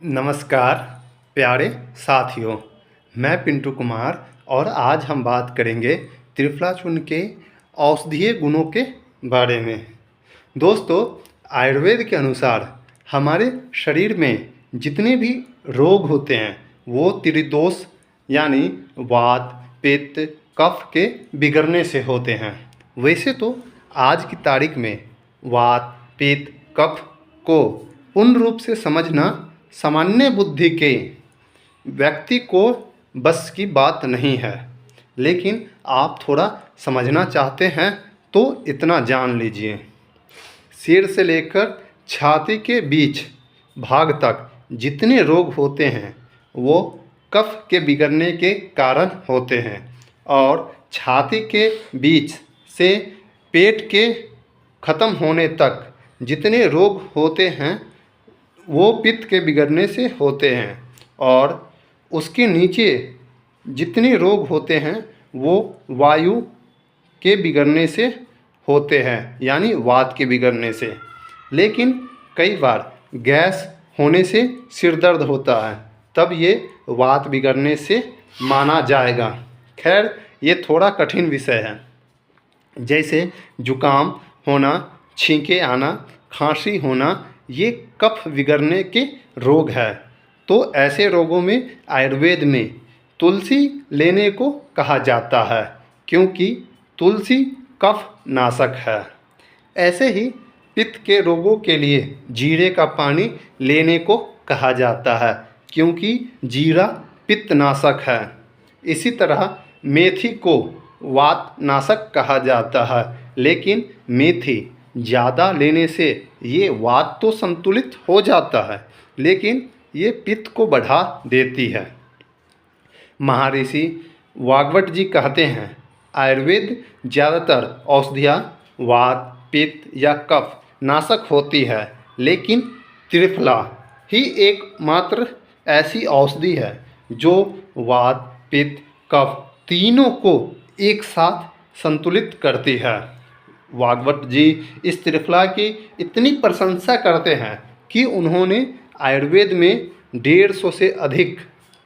नमस्कार प्यारे साथियों, मैं पिंटू कुमार और आज हम बात करेंगे त्रिफला चूर्ण के औषधीय गुणों के बारे में। दोस्तों, आयुर्वेद के अनुसार हमारे शरीर में जितने भी रोग होते हैं वो त्रिदोष यानी वात, पित्त, कफ के बिगड़ने से होते हैं। वैसे तो आज की तारीख में वात, पित्त, कफ को पूर्ण रूप से समझना सामान्य बुद्धि के व्यक्ति को बस की बात नहीं है, लेकिन आप थोड़ा समझना चाहते हैं तो इतना जान लीजिए। सिर से लेकर छाती के बीच भाग तक जितने रोग होते हैं वो कफ के बिगड़ने के कारण होते हैं और छाती के बीच से पेट के ख़त्म होने तक जितने रोग होते हैं वो पित्त के बिगड़ने से होते हैं और उसके नीचे जितने रोग होते हैं वो वायु के बिगड़ने से होते हैं यानी वात के बिगड़ने से। लेकिन कई बार गैस होने से सिर दर्द होता है, तब ये वात बिगड़ने से माना जाएगा। खैर, ये थोड़ा कठिन विषय है। जैसे जुकाम होना, छींके आना, खांसी होना, ये कफ बिगड़ने के रोग है। तो ऐसे रोगों में आयुर्वेद में तुलसी लेने को कहा जाता है, क्योंकि तुलसी कफ नाशक है। ऐसे ही पित्त के रोगों के लिए जीरे का पानी लेने को कहा जाता है, क्योंकि जीरा पित्त नाशक है। इसी तरह मेथी को वात नाशक कहा जाता है, लेकिन मेथी ज़्यादा लेने से ये वात तो संतुलित हो जाता है, लेकिन ये पित्त को बढ़ा देती है। महर्षि वाग्भट जी कहते हैं, आयुर्वेद ज़्यादातर औषधियाँ वात, पित्त या कफ नाशक होती है, लेकिन त्रिफला ही एकमात्र ऐसी औषधि है जो वात, पित्त, कफ तीनों को एक साथ संतुलित करती है। वाग्भट जी इस त्रिफला की इतनी प्रशंसा करते हैं कि उन्होंने आयुर्वेद में 150 से अधिक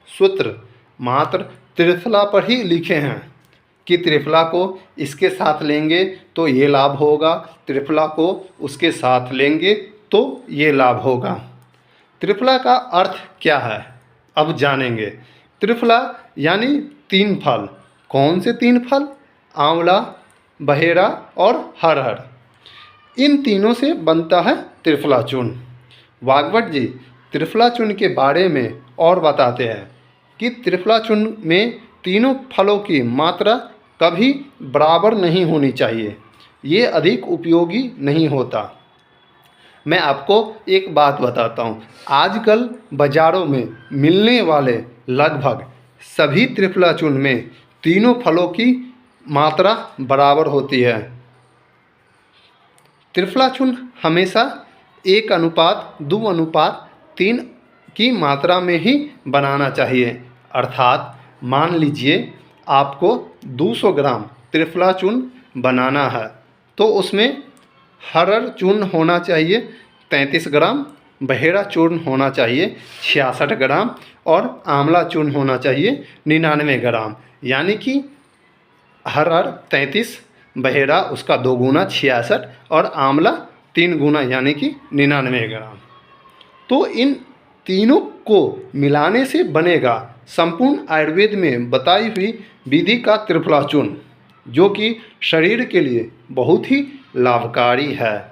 सूत्र मात्र त्रिफला पर ही लिखे हैं कि त्रिफला को इसके साथ लेंगे तो ये लाभ होगा, त्रिफला को उसके साथ लेंगे तो ये लाभ होगा। त्रिफला का अर्थ क्या है, अब जानेंगे। त्रिफला यानी 3 फल। कौन से 3 फल? आंवला, बहेरा और हरहर। इन तीनों से बनता है त्रिफला चूर्ण। वाग्भट जी त्रिफला चूर्ण के बारे में और बताते हैं कि त्रिफला चूर्ण में तीनों फलों की मात्रा कभी बराबर नहीं होनी चाहिए, ये अधिक उपयोगी नहीं होता। मैं आपको एक बात बताता हूँ, आजकल बाज़ारों में मिलने वाले लगभग सभी त्रिफला चूर्ण में तीनों फलों की मात्रा बराबर होती है। त्रिफला चूर्ण हमेशा 1:2:3 की मात्रा में ही बनाना चाहिए। अर्थात मान लीजिए आपको 200 ग्राम त्रिफला चूर्ण बनाना है तो उसमें हरहर चूर्ण होना चाहिए 33 ग्राम, बहेरा चूर्ण होना चाहिए 66 ग्राम और आंवला चूर्ण होना चाहिए 99 ग्राम। यानी कि हरहर 33, बहेरा उसका 2 गुना 66 और आंवला 3 गुना यानी कि 99 ग्राम। तो इन तीनों को मिलाने से बनेगा संपूर्ण आयुर्वेद में बताई हुई विधि का त्रिफला चूर्ण, जो कि शरीर के लिए बहुत ही लाभकारी है।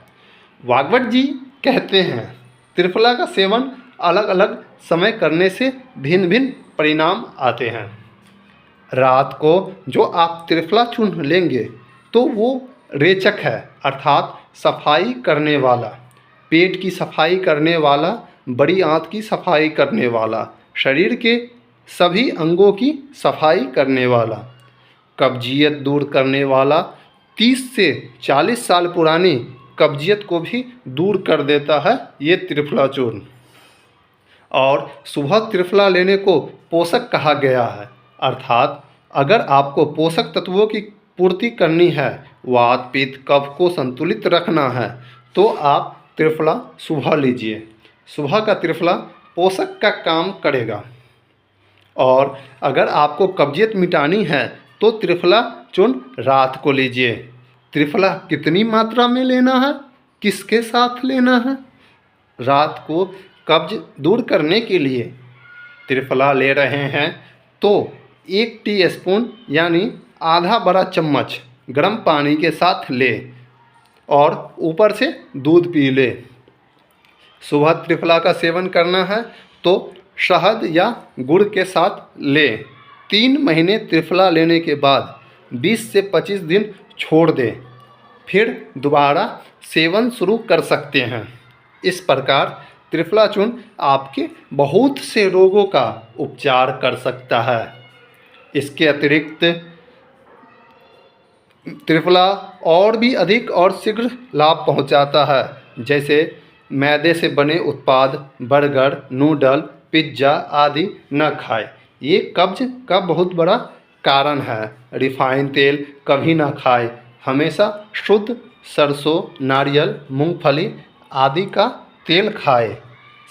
वाग्भट जी कहते हैं, त्रिफला का सेवन अलग अलग समय करने से भिन्न भिन्न परिणाम आते हैं। रात को जो आप त्रिफला चूर्ण लेंगे तो वो रेचक है, अर्थात सफाई करने वाला, पेट की सफाई करने वाला, बड़ी आंत की सफाई करने वाला, शरीर के सभी अंगों की सफाई करने वाला, कब्जियत दूर करने वाला, 30 से 40 साल पुरानी कब्जियत को भी दूर कर देता है ये त्रिफला चूर्ण। और सुबह त्रिफला लेने को पोषक कहा गया है, अर्थात अगर आपको पोषक तत्वों की पूर्ति करनी है, वात, पित्त, कफ को संतुलित रखना है, तो आप त्रिफला सुबह लीजिए। सुबह का त्रिफला पोषक का काम करेगा। और अगर आपको कब्जियत मिटानी है तो त्रिफला चूर्ण रात को लीजिए। त्रिफला कितनी मात्रा में लेना है, किसके साथ लेना है? रात को कब्ज दूर करने के लिए त्रिफला ले रहे हैं तो 1 टीस्पून यानी आधा बड़ा चम्मच गर्म पानी के साथ ले और ऊपर से दूध पी ले। सुबह त्रिफला का सेवन करना है तो शहद या गुड़ के साथ ले। 3 महीने त्रिफला लेने के बाद 20 से 25 दिन छोड़ दें, फिर दोबारा सेवन शुरू कर सकते हैं। इस प्रकार त्रिफला चूर्ण आपके बहुत से रोगों का उपचार कर सकता है। इसके अतिरिक्त त्रिफला और भी अधिक और शीघ्र लाभ पहुंचाता है, जैसे मैदे से बने उत्पाद, बर्गर, नूडल, पिज्ज़ा आदि न खाएं। ये कब्ज का बहुत बड़ा कारण है। रिफाइन तेल कभी ना खाएं। हमेशा शुद्ध सरसों, नारियल, मूंगफली आदि का तेल खाएं।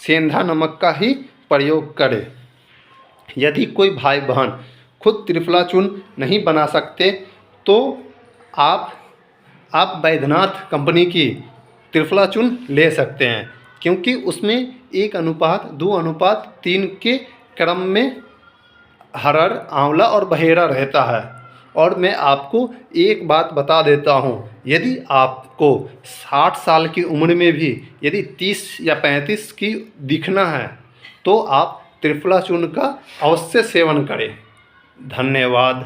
सेंधा नमक का ही प्रयोग करें। यदि कोई भाई बहन खुद त्रिफला चूर्ण नहीं बना सकते तो आप बैद्यनाथ कंपनी की त्रिफला चूर्ण ले सकते हैं, क्योंकि उसमें 1:2:3 के क्रम में हरड़, आंवला और बहेरा रहता है। और मैं आपको एक बात बता देता हूँ, यदि आपको 60 साल की उम्र में भी यदि 30 या 35 की दिखना है तो आप त्रिफला चूर्ण का अवश्य सेवन करें। धन्यवाद।